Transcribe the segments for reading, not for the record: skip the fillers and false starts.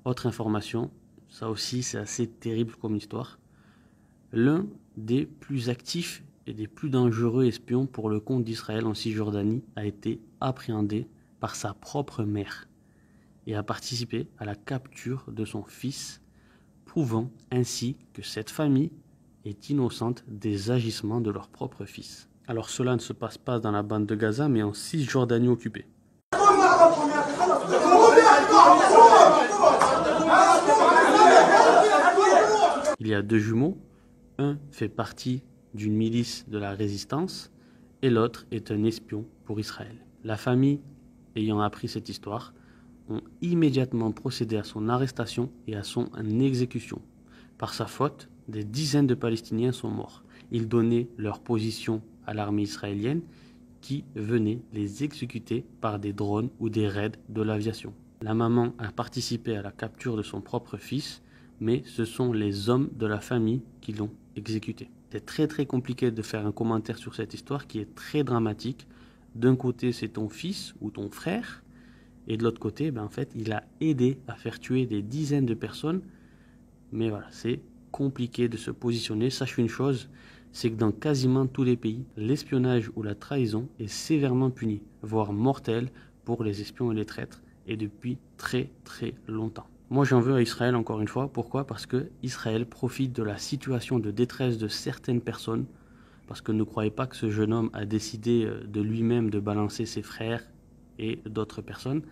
Autre information, ça aussi c'est assez terrible comme histoire. L'un des plus actifs et des plus dangereux espions pour le compte d'Israël en Cisjordanie a été appréhendé par sa propre mère et a participé à la capture de son fils, prouvant ainsi que cette famille est innocente des agissements de leur propre fils. Alors cela ne se passe pas dans la bande de Gaza, mais en Cisjordanie occupée. Il y a deux jumeaux, un fait partie d'une milice de la résistance et l'autre est un espion pour Israël. La famille, ayant appris cette histoire, ont immédiatement procédé à son arrestation et à son exécution. Par sa faute, des dizaines de Palestiniens sont morts. Ils donnaient leur position à l'armée israélienne qui venait les exécuter par des drones ou des raids de l'aviation. La maman a participé à la capture de son propre fils, mais ce sont les hommes de la famille qui l'ont exécuté. C'est très compliqué de faire un commentaire sur cette histoire qui est très dramatique. D'un côté, c'est ton fils ou ton frère, et de l'autre côté, en fait, il a aidé à faire tuer des dizaines de personnes. Mais voilà, c'est compliqué de se positionner. Sache une chose, c'est que dans quasiment tous les pays, l'espionnage ou la trahison est sévèrement puni, voire mortel pour les espions et les traîtres, et depuis très longtemps. Moi j'en veux à Israël encore une fois. Pourquoi? Parce que Israël profite de la situation de détresse de certaines personnes, parce que ne croyez pas que ce jeune homme a décidé de lui-même de balancer ses frères et d'autres personnes.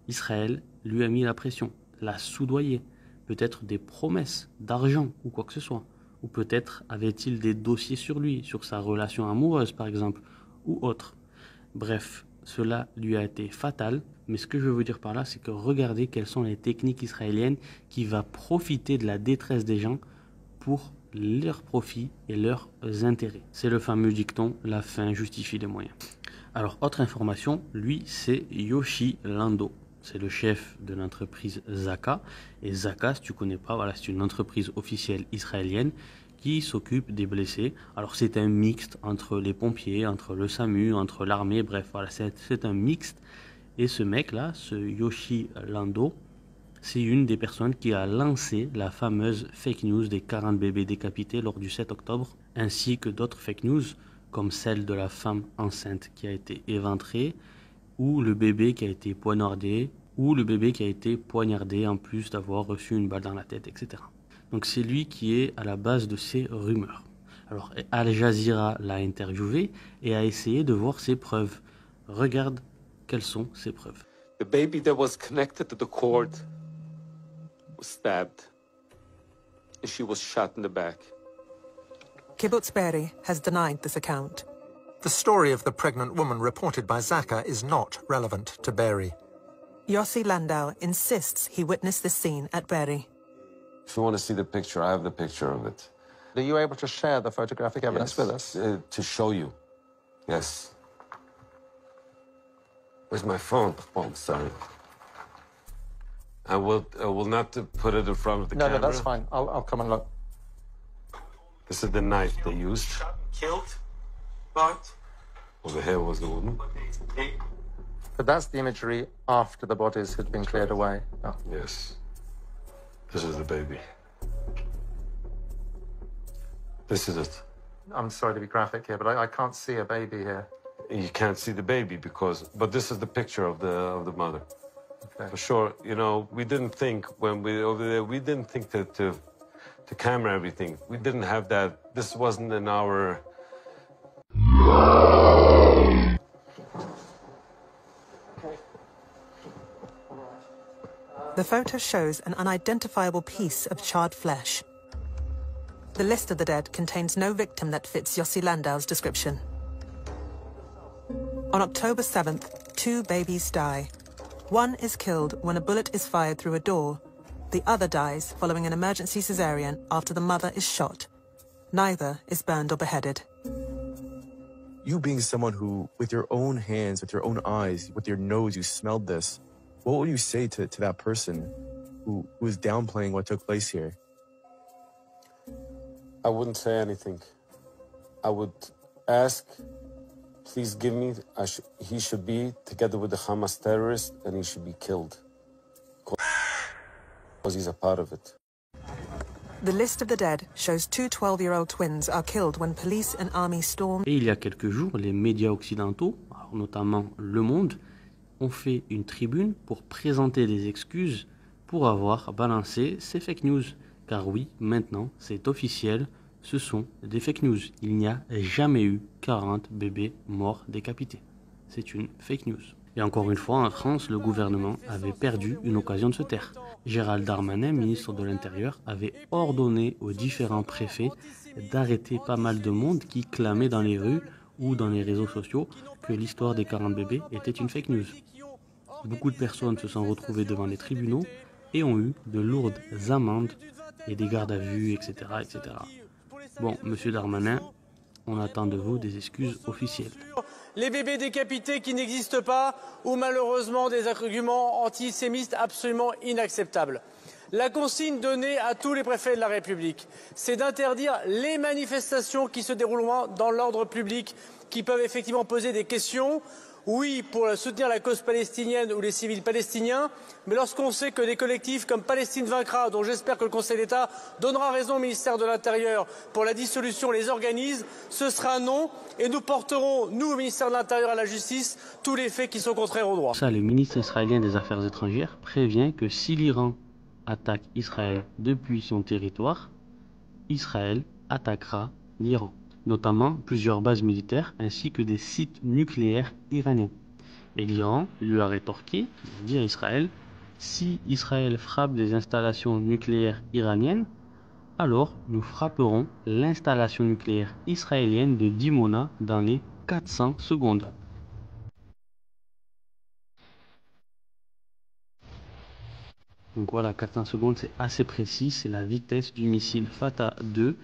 Israël lui a mis la pression, l'a soudoyé, peut-être des promesses d'argent ou quoi que ce soit, ou peut-être avait-il des dossiers sur lui, sur sa relation amoureuse par exemple, ou autre. Bref, cela lui a été fatal, mais ce que je veux vous dire par là, c'est que regardez quelles sont les techniques israéliennes qui vont profiter de la détresse des gens pour leurs profits et leurs intérêts. C'est le fameux dicton, la fin justifie les moyens. Alors, autre information, lui, c'est Yoshi Lando. C'est le chef de l'entreprise Zaka. Et Zaka, si tu ne connais pas, voilà, c'est une entreprise officielle israélienne qui s'occupe des blessés. Alors, c'est un mixte entre les pompiers, entre le SAMU, entre l'armée, bref, voilà, c'est un mixte. Et ce mec-là, ce Yoshi Lando, c'est une des personnes qui a lancé la fameuse fake news des 40 bébés décapités lors du 7 octobre, ainsi que d'autres fake news, comme celle de la femme enceinte qui a été éventrée, ou le bébé qui a été poignardé, ou le bébé qui a été poignardé en plus d'avoir reçu une balle dans la tête, etc. Donc c'est lui qui est à la base de ces rumeurs. Alors Al Jazeera l'a interviewé et a essayé de voir ses preuves. Regarde quelles sont ces preuves. The baby that was connected to the cord was stabbed, and she was shot in the back. Kibbutz Be'eri has denied this account. The story of the pregnant woman reported by Zaka is not relevant to Be'eri. Yossi Landau insists he witnessed this scene at Be'eri. If you want to see the picture, I have the picture of it. Are you able to share the photographic evidence with us? To show you. Yes. Where's my phone? Oh, I'm sorry. I will not put it in front of the camera. No, that's fine. I'll come and look. This is the knife they used. Shot and killed, but Over here was the woman. But that's the imagery after the bodies had been cleared away. Oh. Yes. This is the baby. This is it. I'm sorry to be graphic here, but I can't see a baby here. You can't see the baby but this is the picture of the mother. Okay. For sure, you know, we didn't think when we over there, we didn't think that to camera everything. We didn't have that. This wasn't in our. The photo shows an unidentifiable piece of charred flesh. The list of the dead contains no victim that fits Yossi Landau's description. On October 7th, 2 babies die. One is killed when a bullet is fired through a door. The other dies following an emergency cesarean after the mother is shot. Neither is burned or beheaded. You being someone who, with your own hands, with your own eyes, with your nose, you smelled this, what would you say to that person who is downplaying what took place here? I wouldn't say anything. I would ask, please give me. He should be together with the Hamas terrorist, and he should be killed. because he's a part of it. The list of the dead shows two 12-year-old twins are killed when police and army storm. Et il y a quelques jours, les médias occidentaux, alors notamment Le Monde, ont fait une tribune pour présenter des excuses pour avoir balancé ces fake news. Car oui, maintenant, c'est officiel, ce sont des fake news. Il n'y a jamais eu 40 bébés morts décapités. C'est une fake news. Et encore une fois, en France, le gouvernement avait perdu une occasion de se taire. Gérald Darmanin, ministre de l'Intérieur, avait ordonné aux différents préfets d'arrêter pas mal de monde qui clamait dans les rues ou dans les réseaux sociaux que l'histoire des 40 bébés était une fake news. Beaucoup de personnes se sont retrouvées devant les tribunaux et ont eu de lourdes amendes et des gardes à vue, etc., etc. Bon, monsieur Darmanin, on attend de vous des excuses officielles. Les bébés décapités qui n'existent pas ou malheureusement des arguments antisémites absolument inacceptables. La consigne donnée à tous les préfets de la République, c'est d'interdire les manifestations qui se dérouleront dans l'ordre public, qui peuvent effectivement poser des questions. Oui, pour soutenir la cause palestinienne ou les civils palestiniens, mais lorsqu'on sait que des collectifs comme Palestine vaincra, dont j'espère que le Conseil d'État donnera raison au ministère de l'Intérieur pour la dissolution, les organise, ce sera non, et nous porterons, nous, au ministère de l'Intérieur et à la Justice, tous les faits qui sont contraires au droit. Ça, le ministre israélien des Affaires étrangères prévient que si l'Iran attaque Israël depuis son territoire, Israël attaquera l'Iran, notamment plusieurs bases militaires ainsi que des sites nucléaires iraniens. Et l'Iran lui a rétorqué, dit à Israël, si Israël frappe des installations nucléaires iraniennes, alors nous frapperons l'installation nucléaire israélienne de Dimona dans les 400 secondes. Donc voilà, 400 secondes, c'est assez précis, c'est la vitesse du missile Fatah 2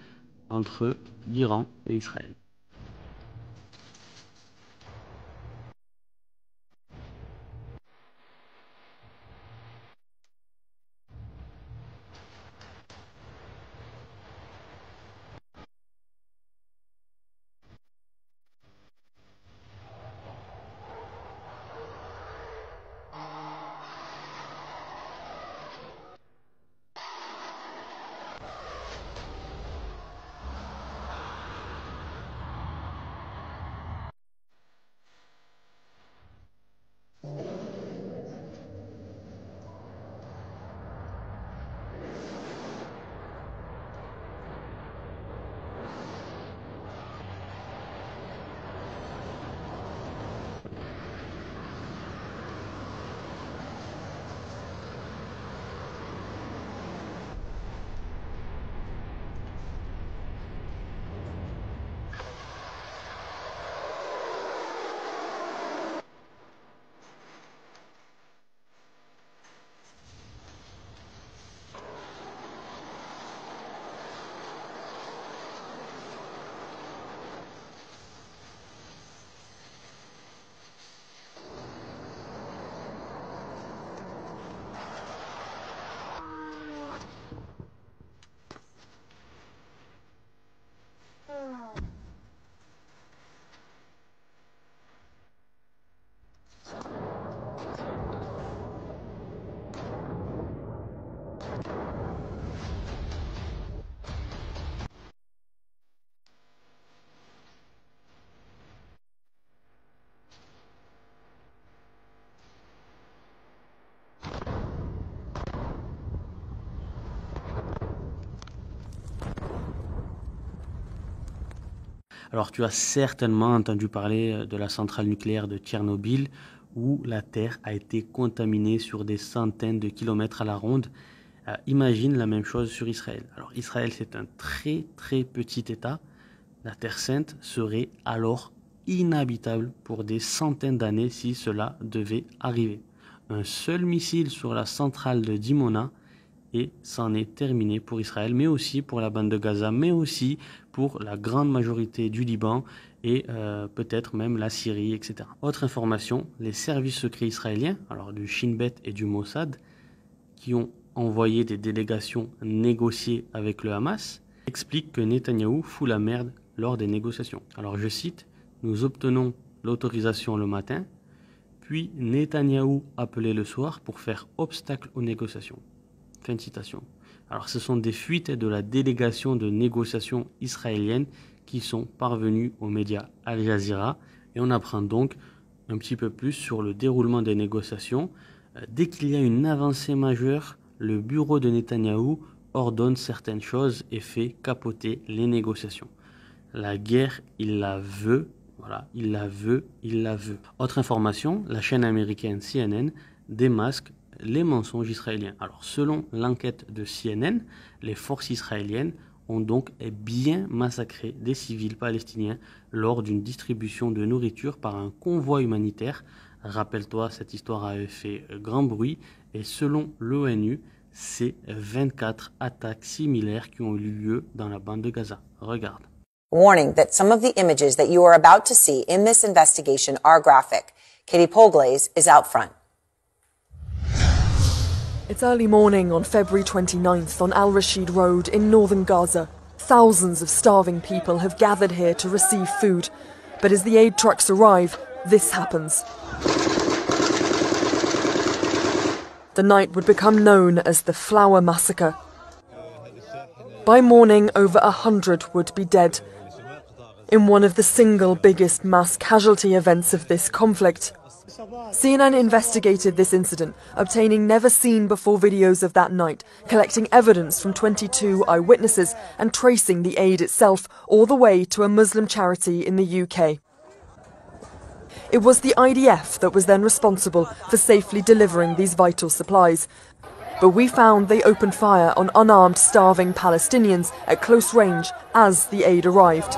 entre l'Iran et Israël. Alors tu as certainement entendu parler de la centrale nucléaire de Tchernobyl où la Terre a été contaminée sur des centaines de kilomètres à la ronde. Imagine la même chose sur Israël. Alors Israël, c'est un très très petit État. La Terre Sainte serait alors inhabitable pour des centaines d'années si cela devait arriver. Un seul missile sur la centrale de Dimona et c'en est terminé pour Israël, mais aussi pour la bande de Gaza, mais aussi pour la grande majorité du Liban et peut-être même la Syrie, etc. Autre information, les services secrets israéliens, alors du Shin Bet et du Mossad, qui ont envoyé des délégations négocier avec le Hamas, expliquent que Netanyahou fout la merde lors des négociations. Alors je cite, « Nous obtenons l'autorisation le matin, puis Netanyahou appelé le soir pour faire obstacle aux négociations. Fin de citation. Alors ce sont des fuites de la délégation de négociation israélienne qui sont parvenues aux médias Al Jazeera et on apprend donc un petit peu plus sur le déroulement des négociations. Dès qu'il y a une avancée majeure, le bureau de Netanyahou ordonne certaines choses et fait capoter les négociations. La guerre, il la veut, voilà, il la veut, il la veut. Autre information, la chaîne américaine CNN démasque les mensonges israéliens. Alors, selon l'enquête de CNN, les forces israéliennes ont donc bien massacré des civils palestiniens lors d'une distribution de nourriture par un convoi humanitaire. Rappelle-toi, cette histoire avait fait grand bruit et selon l'ONU, c'est 24 attaques similaires qui ont eu lieu dans la bande de Gaza. Regarde. Warning that some of the images that you are about to see in this investigation are graphic. Katie Polglaze is out front. It's early morning on February 29th on Al Rashid Road in northern Gaza. Thousands of starving people have gathered here to receive food. But as the aid trucks arrive, this happens. The night would become known as the Flower Massacre. By morning, over 100 would be dead. In one of the single biggest mass casualty events of this conflict. CNN investigated this incident, obtaining never-seen-before videos of that night, collecting evidence from 22 eyewitnesses and tracing the aid itself all the way to a Muslim charity in the UK. It was the IDF that was then responsible for safely delivering these vital supplies. But we found they opened fire on unarmed, starving Palestinians at close range as the aid arrived.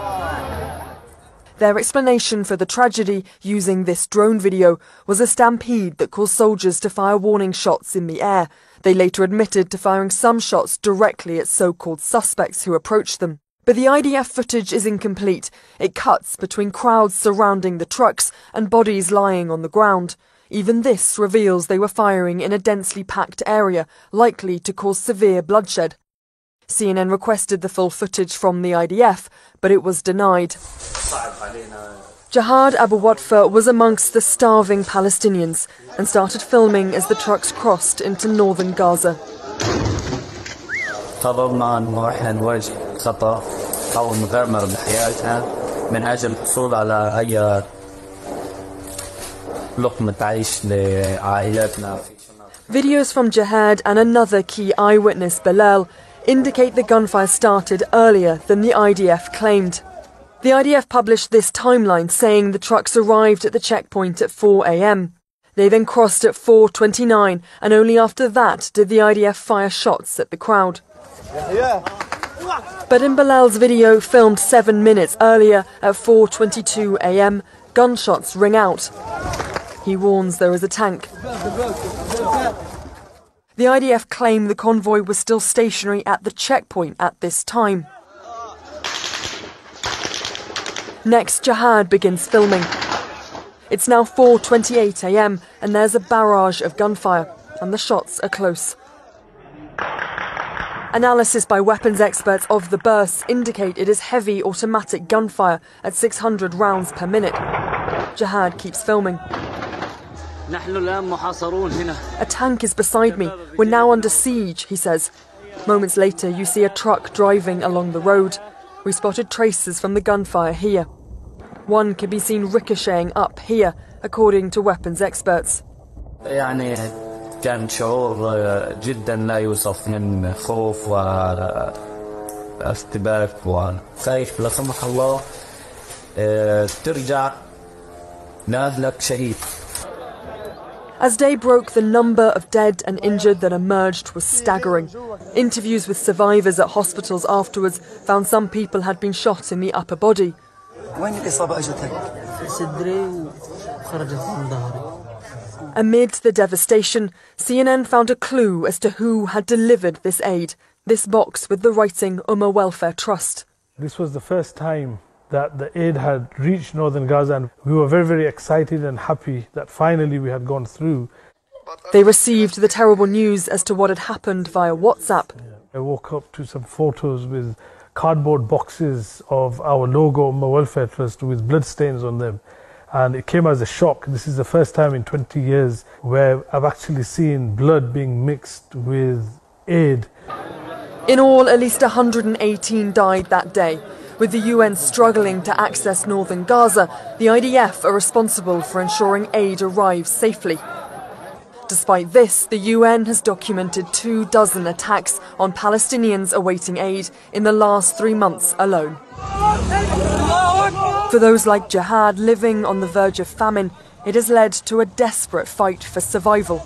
Their explanation for the tragedy using this drone video was a stampede that caused soldiers to fire warning shots in the air. They later admitted to firing some shots directly at so-called suspects who approached them. But the IDF footage is incomplete. It cuts between crowds surrounding the trucks and bodies lying on the ground. Even this reveals they were firing in a densely packed area, likely to cause severe bloodshed. CNN requested the full footage from the IDF, but it was denied. Jihad Abu Watfa was amongst the starving Palestinians and started filming as the trucks crossed into northern Gaza. قررنا أن إحنا نواجه خطر أو مغامرة بحياتنا من أجل الحصول على أي لقمة عيش لعائلاتنا. Videos from Jihad and another key eyewitness, Bilal, indicate the gunfire started earlier than the IDF claimed. The IDF published this timeline saying the trucks arrived at the checkpoint at 4 a.m. They then crossed at 4:29 and only after that did the IDF fire shots at the crowd. But in Bilal's video filmed 7 minutes earlier at 4:22 a.m, gunshots ring out. He warns there is a tank. The IDF claim the convoy was still stationary at the checkpoint at this time. Next, Jihad begins filming. It's now 4:28 a.m. and there's a barrage of gunfire, and the shots are close. Analysis by weapons experts of the bursts indicate it is heavy automatic gunfire at 600 rounds per minute. Jihad keeps filming. A tank is beside me. We're now under siege, he says. Moments later, you see a truck driving along the road. We spotted traces from the gunfire here. One can be seen ricocheting up here, according to weapons experts. كان شعور جدا لا يوصف من خوف وارتباك وخايف لا سمح الله ترجع لأهلك شهيد. As day broke, the number of dead and injured that emerged was staggering. Interviews with survivors at hospitals afterwards found some people had been shot in the upper body. Amid the devastation, CNN found a clue as to who had delivered this aid, this box with the writing Ummah Welfare Trust. This was the first time that the aid had reached northern Gaza, and we were very, very excited and happy that finally we had gone through. They received the terrible news as to what had happened via WhatsApp. I woke up to some photos with cardboard boxes of our logo, Ummah Welfare Trust, with bloodstains on them. And it came as a shock. This is the first time in 20 years where I've actually seen blood being mixed with aid. In all, at least 118 died that day. With the UN struggling to access northern Gaza, the IDF are responsible for ensuring aid arrives safely. Despite this, the UN has documented 24 attacks on Palestinians awaiting aid in the last 3 months alone. For those like Jihad living on the verge of famine, it has led to a desperate fight for survival.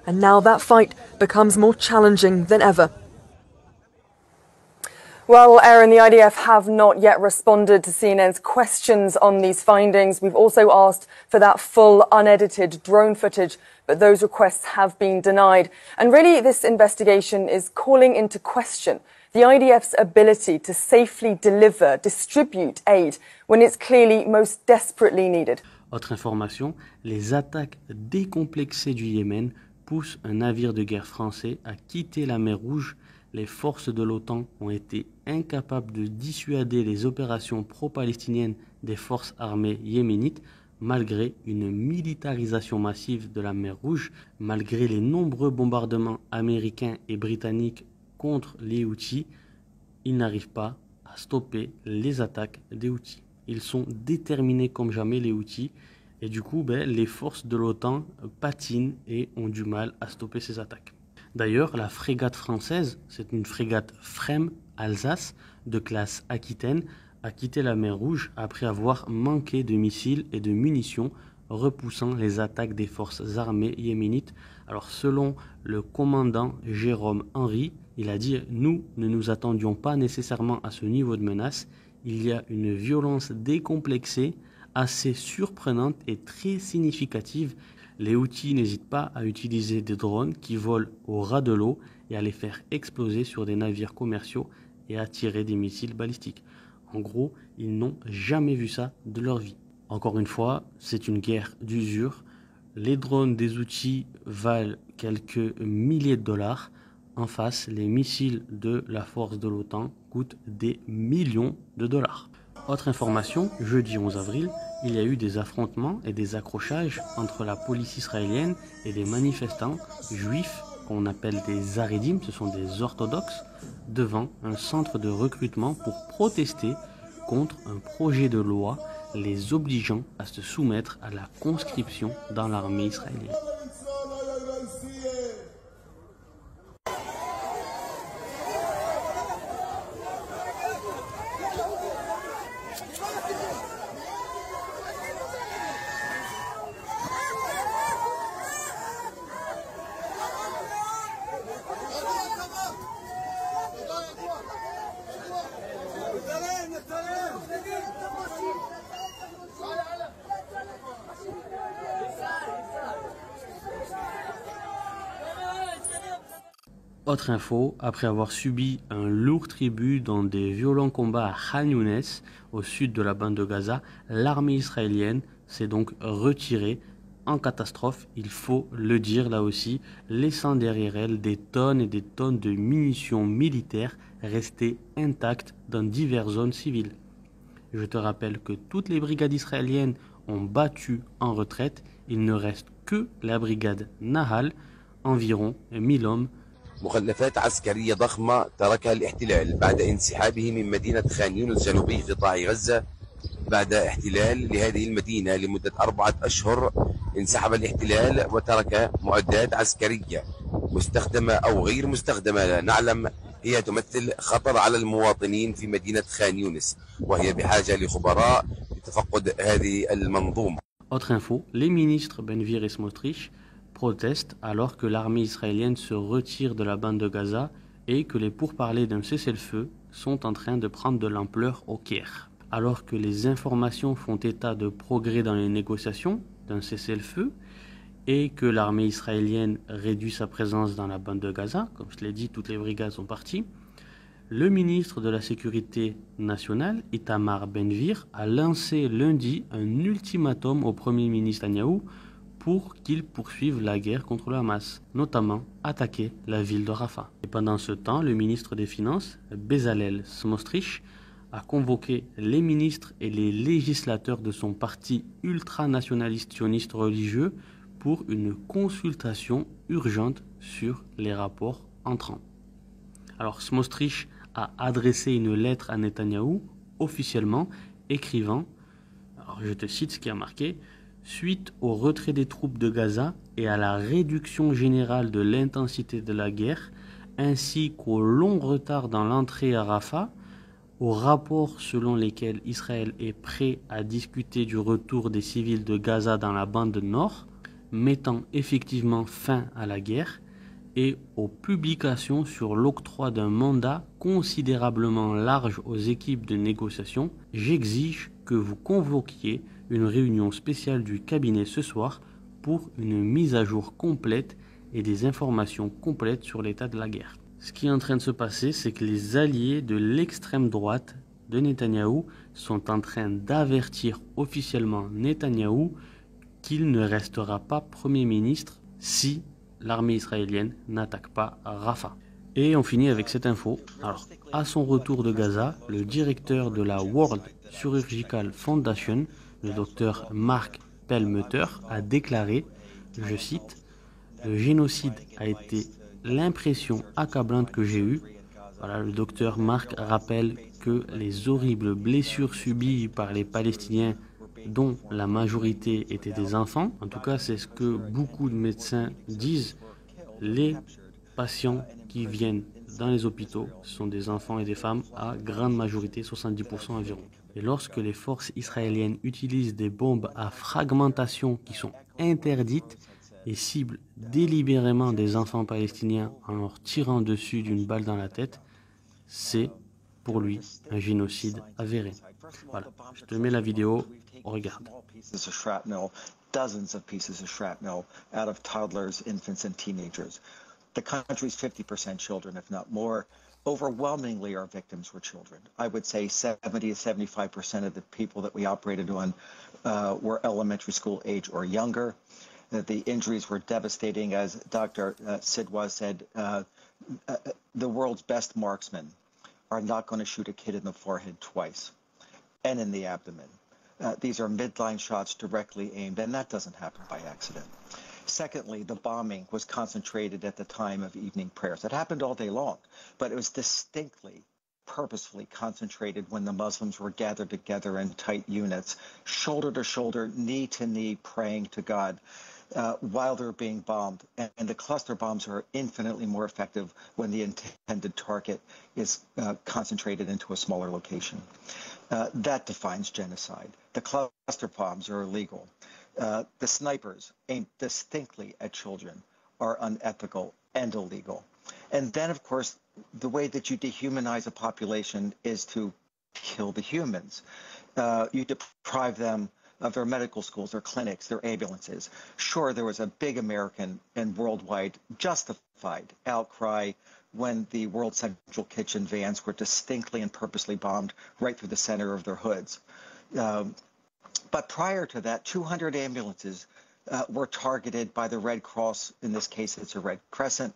And now that fight becomes more challenging than ever. Well, Aaron, the IDF have not yet responded to CNN's questions on these findings. We've also asked for that full unedited drone footage, but those requests have been denied. And really, this investigation is calling into question the IDF's ability to safely deliver, distribute aid when it's clearly most desperately needed. Autre information, les attaques décomplexées du Yémen poussent un navire de guerre français à quitter la mer Rouge. Les forces de l'OTAN ont été incapables de dissuader les opérations pro-palestiniennes des forces armées yéménites, malgré une militarisation massive de la mer Rouge, malgré les nombreux bombardements américains et britanniques contre les Houthis. Ils n'arrivent pas à stopper les attaques des Houthis. Ils sont déterminés comme jamais, les Houthis, et du coup, les forces de l'OTAN patinent et ont du mal à stopper ces attaques. D'ailleurs, la frégate française, c'est une frégate Frem Alsace de classe Aquitaine, a quitté la mer Rouge après avoir manqué de missiles et de munitions, repoussant les attaques des forces armées yéménites. Alors selon le commandant Jérôme Henry, il a dit « Nous ne nous attendions pas nécessairement à ce niveau de menace. Il y a une violence décomplexée, assez surprenante et très significative. Les Houthis n'hésitent pas à utiliser des drones qui volent au ras de l'eau et à les faire exploser sur des navires commerciaux et à tirer des missiles balistiques. En gros, ils n'ont jamais vu ça de leur vie. » Encore une fois, c'est une guerre d'usure. Les drones des Houthis valent quelques milliers de dollars. En face, les missiles de la force de l'OTAN coûtent des millions de dollars. Autre information, jeudi 11 avril, il y a eu des affrontements et des accrochages entre la police israélienne et des manifestants juifs qu'on appelle des Haredim, ce sont des orthodoxes, devant un centre de recrutement pour protester contre un projet de loi les obligeant à se soumettre à la conscription dans l'armée israélienne. Autre info, après avoir subi un lourd tribut dans des violents combats à Khan Younes, au sud de la bande de Gaza, l'armée israélienne s'est donc retirée en catastrophe, il faut le dire là aussi, laissant derrière elle des tonnes et des tonnes de munitions militaires restées intactes dans diverses zones civiles. Je te rappelle que toutes les brigades israéliennes ont battu en retraite, il ne reste que la brigade Nahal, environ 1000 hommes. مخلفات عسكرية ضخمة تركها الاحتلال بعد انسحابه من مدينة خان يونس جنوبي قطاع غزة. بعد احتلال لهذه المدينة لمدة 4 أشهر انسحب الاحتلال وترك معدات عسكرية مستخدمة أو غير مستخدمة لا نعلم هي تمثل خطر على المواطنين في مدينة خان يونس وهي بحاجة لخبراء لتفقد هذه المنظومة. Autre info, les ministres Ben-Gvir et Smotrich protestent alors que l'armée israélienne se retire de la bande de Gaza et que les pourparlers d'un cessez-le-feu sont en train de prendre de l'ampleur au Caire. Alors que les informations font état de progrès dans les négociations d'un cessez-le-feu et que l'armée israélienne réduit sa présence dans la bande de Gaza, comme je l'ai dit, toutes les brigades sont parties, le ministre de la Sécurité nationale, Itamar Ben-Gvir, a lancé lundi un ultimatum au Premier ministre Netanyahou pour qu'il poursuive la guerre contre le Hamas, notamment attaquer la ville de Rafah. Et pendant ce temps, le ministre des Finances, Bezalel Smotrich, a convoqué les ministres et les législateurs de son parti ultranationaliste sioniste religieux pour une consultation urgente sur les rapports entrants. Alors Smotrich a adressé une lettre à Netanyahou officiellement, écrivant, alors je te cite ce qui a marqué: suite au retrait des troupes de Gaza et à la réduction générale de l'intensité de la guerre, ainsi qu'au long retard dans l'entrée à Rafah, aux rapports selon lesquels Israël est prêt à discuter du retour des civils de Gaza dans la bande nord, mettant effectivement fin à la guerre, et aux publications sur l'octroi d'un mandat considérablement large aux équipes de négociation, j'exige que vous convoquiez une réunion spéciale du cabinet ce soir pour une mise à jour complète et des informations complètes sur l'état de la guerre. Ce qui est en train de se passer, c'est que les alliés de l'extrême droite de Netanyahou sont en train d'avertir officiellement Netanyahou qu'il ne restera pas Premier ministre si l'armée israélienne n'attaque pas Rafah. Et on finit avec cette info. Alors, à son retour de Gaza, le directeur de la World Surgical Foundation, le docteur Mark Perlmutter, a déclaré, je cite, « Le génocide a été l'impression accablante que j'ai eue. » Voilà, le docteur Mark rappelle que les horribles blessures subies par les Palestiniens, dont la majorité étaient des enfants, en tout cas c'est ce que beaucoup de médecins disent, les patients qui viennent dans les hôpitaux sont des enfants et des femmes à grande majorité, 70% environ. Et lorsque les forces israéliennes utilisent des bombes à fragmentation qui sont interdites et ciblent délibérément des enfants palestiniens en leur tirant dessus d'une balle dans la tête, c'est pour lui un génocide avéré. Voilà, je te mets la vidéo, regarde. Dozens of pieces of shrapnel out of toddlers, infants, and teenagers. The country's 50% children, if not more. Overwhelmingly, our victims were children. I would say 70 to 75% of the people that we operated on were elementary school age or younger. The injuries were devastating. As Dr. Sidwa said, the world's best marksmen are not going to shoot a kid in the forehead twice and in the abdomen. These are midline shots directly aimed, and that doesn't happen by accident. Secondly, the bombing was concentrated at the time of evening prayers. It happened all day long, but it was distinctly, purposefully concentrated when the Muslims were gathered together in tight units, shoulder to shoulder, knee to knee, praying to God while they're being bombed. And the cluster bombs are infinitely more effective when the intended target is concentrated into a smaller location. That defines genocide. The cluster bombs are illegal. The snipers aimed distinctly at children are unethical and illegal. And then, of course, the way that you dehumanize a population is to kill the humans. You deprive them of their medical schools, their clinics, their ambulances. Sure, there was a big American and worldwide justified outcry when the World Central Kitchen vans were distinctly and purposely bombed right through the center of their hoods. But prior to that, 200 ambulances were targeted by the Red Cross. In this case, it's a Red Crescent,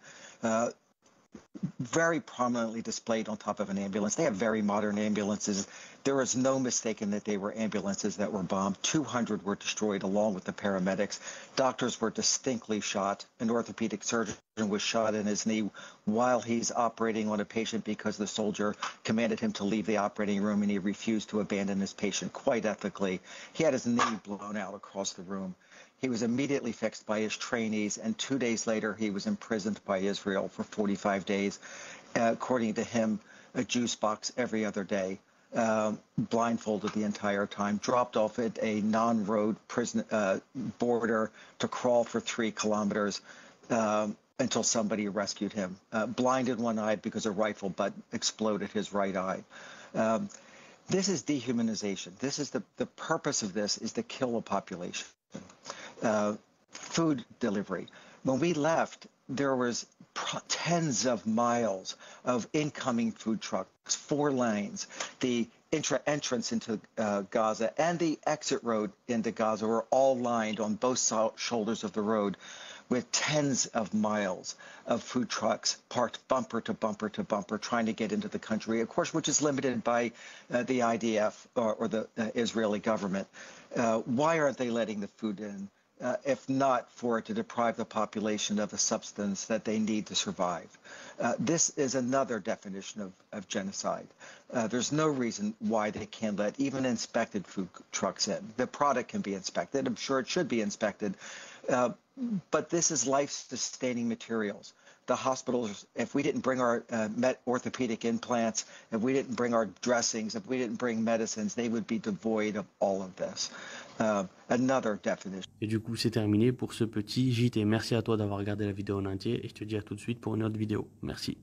very prominently displayed on top of an ambulance. They have very modern ambulances. There is no mistaking that they were ambulances that were bombed. 200 were destroyed along with the paramedics. Doctors were distinctly shot. An orthopedic surgeon was shot in his knee while he's operating on a patient because the soldier commanded him to leave the operating room, and he refused to abandon his patient quite ethically. He had his knee blown out across the room. He was immediately fixed by his trainees, and 2 days later, he was imprisoned by Israel for 45 days. According to him, a juice box every other day, blindfolded the entire time, dropped off at a non-road prison border to crawl for 3 kilometers until somebody rescued him. Blind in one eye because a rifle butt exploded his right eye. This is dehumanization. This is the purpose of this is to kill a population. Food delivery. When we left, there was tens of miles of incoming food trucks, 4 lanes. The entrance into Gaza and the exit road into Gaza were all lined on both shoulders of the road with tens of miles of food trucks parked bumper to bumper to bumper trying to get into the country, of course, which is limited by the IDF or the Israeli government. Why aren't they letting the food in? if not for it to deprive the population of a substance that they need to survive. This is another definition of genocide. There's no reason why they can't let even inspected food trucks in. The product can be inspected. I'm sure it should be inspected. But this is life-sustaining materials. The hospitals, if we didn't bring our orthopedic implants, if we didn't bring our dressings, if we didn't bring medicines, they would be devoid of all of this. Another definition. Et du coup, c'est terminé pour ce petit JT. Merci à toi d'avoir regardé la vidéo en entier et je te dis à tout de suite pour une autre vidéo. Merci.